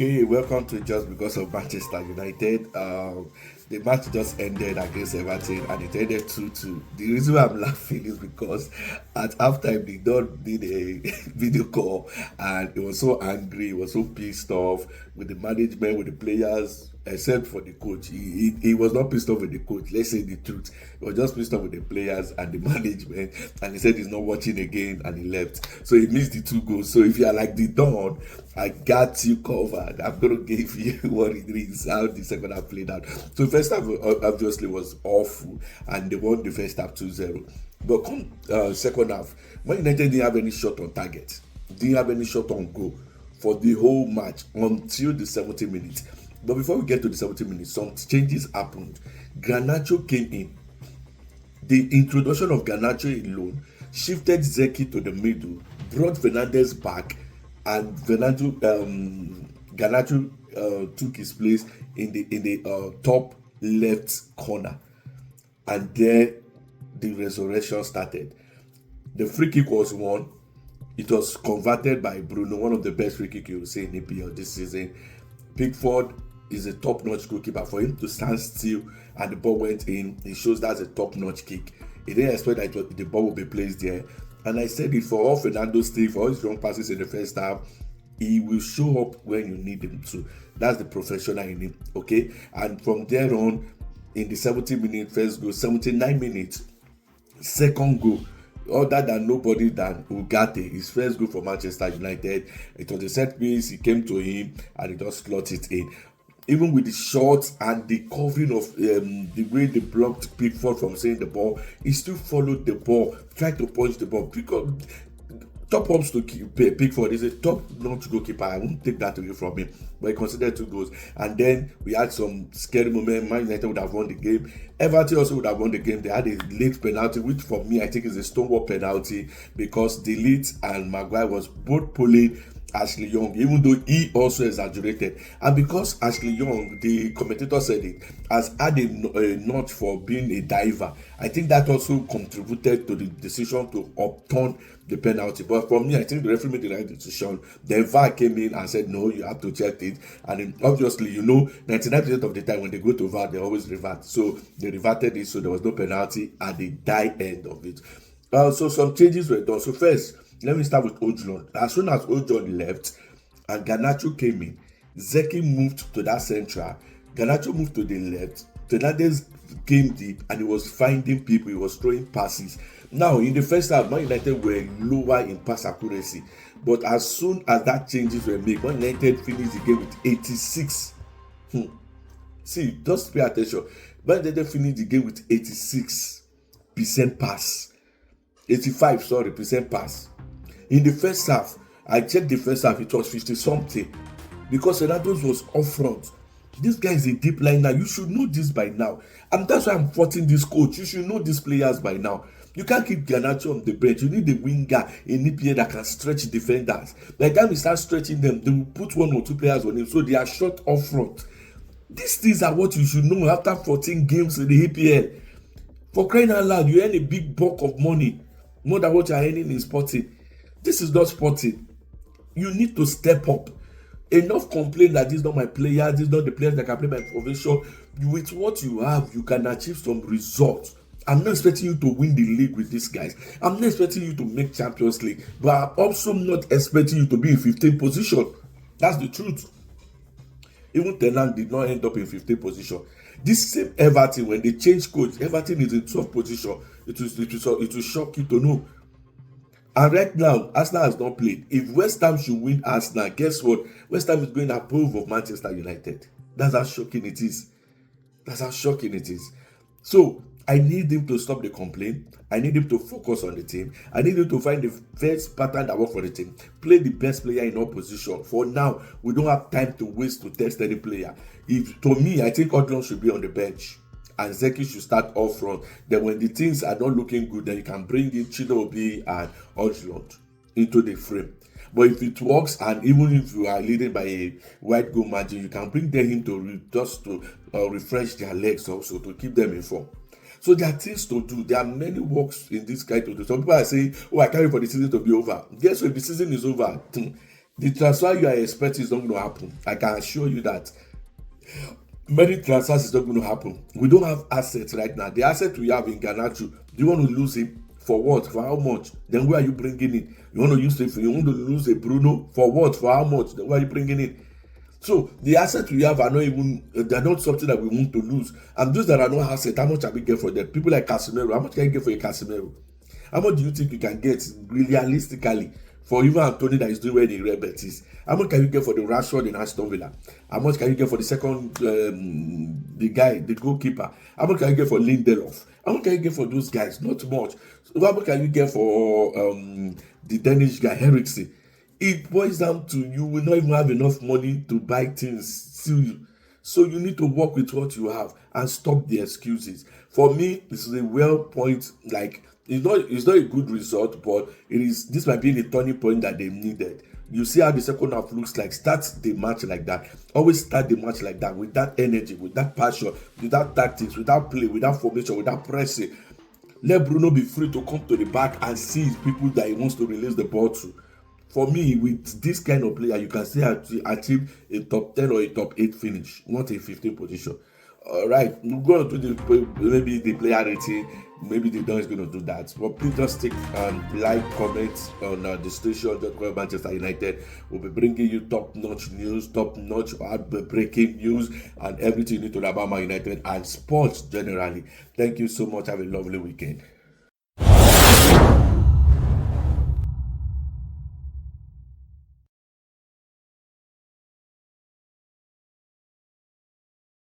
Okay, welcome to Just Because of Manchester United. The match just ended against Everton and it ended 2-2. The reason why I'm laughing is because at halftime, the Don did a video call and he was so angry, he was so pissed off with the management, with the players, except for the coach. He was not pissed off with the coach, let's say the truth. He was just pissed off with the players and the management, and he said he's not watching again and he left. So he missed the two goals. So if you are like the Don, I got you covered. I'm gonna give you what it is, how the second half played out. So first half obviously was awful, and they won the first half 2-0. But come second half, Man United didn't have any shot on target, didn't have any shot on goal for the whole match until the 70 minutes. But before we get to the 70 minutes, some changes happened. Garnacho came in. The introduction of Garnacho alone shifted Zeki to the middle, brought Fernandez back, and Garnacho took his place in the top left corner, and there the resurrection started. The free kick was won. It was converted by Bruno, one of the best free kick you will see in EPL this season. Pickford is a top-notch goalkeeper. For him to stand still and the ball went in, it shows that's a top-notch kick. He didn't expect that the ball would be placed there. And I said it, for all Fernando's thing, for all his wrong passes in the first half, he will show up when you need him to. That's the professional in him, okay? And from there on, in the 70-minute first goal, 79 minutes, second goal, other than nobody than Ugarte, his first goal for Manchester United. It was a set piece, he came to him and he just slotted it in. Even with the shots and the covering of the way they blocked Pickford from seeing the ball, he still followed the ball, tried to punch the ball. Top ups to Pickford is a top-notch goalkeeper. I won't take that away from him, but he considered 2 goals. And then we had some scary moment. Man United would have won the game. Everton also would have won the game. They had a late penalty, which for me I think is a stonewall penalty, because Delete and Maguire was both pulling Ashley Young, even though he also exaggerated. And because Ashley Young, the commentator said it, has had a notch for being a diver, I think that also contributed to the decision to upturn the penalty. But for me, I think the referee made the right decision. The VAR came in and said, no, you have to check it. And obviously, 99% of the time when they go to VAR, they always revert. So they reverted it, so there was no penalty at the die end of it. So some changes were done. So first, let me start with Ojulon. As soon as Ojulon left and Garnacho came in, Zeki moved to that central. Garnacho moved to the left. Fernandez came deep and he was finding people. He was throwing passes. Now, in the first half, Man United were lower in pass accuracy. But as soon as that changes were made, Man United finished the game with 86. See, just pay attention. Man United finished the game with 86% pass. 85% pass. In the first half, I checked the first half, it was 50 something, because Fernandes was up front. This guy is a deep liner. You should know this by now. And that's why I'm faulting this coach. You should know these players by now. You can't keep Garnacho on the bench. You need a winger in EPL that can stretch defenders. By the time you start stretching them, they will put 1 or 2 players on him, so they are short up front. These things are what you should know after 14 games in the EPL. For crying out loud, you earn a big bulk of money, more than what you are earning in Sporting. This is not Sporting. You need to step up. Enough complain that this is not my player, this is not the players that can play my position. With what you have, you can achieve some results. I'm not expecting you to win the league with these guys. I'm not expecting you to make Champions League, but I'm also not expecting you to be in 15th position. That's the truth. Even Tenant did not end up in 15th position. This same Everton, when they change coach, Everton is in 12th position. It will shock you to know. And right now, Arsenal has not played. If West Ham should win Arsenal, guess what? West Ham is going above of Manchester United. That's how shocking it is. That's how shocking it is. So, I need him to stop the complaint. I need him to focus on the team. I need him to find the first pattern that works for the team. Play the best player in opposition. For now, we don't have time to waste to test any player. To me, I think Odlon should be on the bench and Zeki should start off front. Then when the things are not looking good, then you can bring in Chidobe and Odlon into the frame. But if it works, and even if you are leading by a wide goal margin, you can bring them in to refresh their legs also, to keep them in form. So there are things to do. There are many works in this guy to do. Some people are saying, oh, I can't wait for the season to be over. Guess what? If the season is over, The transfer you are expecting is not going to happen. I can assure you that. Many transfers is not going to happen. We don't have assets right now. The asset we have in Garnacho, do you want to lose him for what? For how much? Then where are you bringing in? You want to use it? You want to lose a Bruno for what? For how much? Then where are you bringing in? So the assets we have are not even, they're not something that we want to lose. And those that are not assets, how much are we get for them? People like Casemiro, how much can you get for a Casemiro? How much do you think you can get realistically for even Anthony that is doing well in Real Betis? How much can you get for the Rashford in Aston Villa? How much can you get for the second, the goalkeeper? How much can you get for Lindelof? How much can you get for those guys? Not much. So how much can you get for the Danish guy, Henriksen? It boils down to you will not even have enough money to buy things. So you need to work with what you have and stop the excuses. For me, this is a well point. Like it's not a good result, but this might be the turning point that they needed. You see how the second half looks like. Start the match like that. Always start the match like that, with that energy, with that passion, without tactics, without play, without formation, without pressing. Let Bruno be free to come to the back and see his people that he wants to release the ball to. For me, with this kind of player, you can still achieve a top 10 or a top 8 finish, not a 15 position. All right, we're going to do maybe the player rating. Maybe the Don is going to do that. But please just stick and like, comment on the station. Manchester United will be bringing you top-notch news, top-notch breaking news, and everything you need to know about Man United and sports generally. Thank you so much. Have a lovely weekend.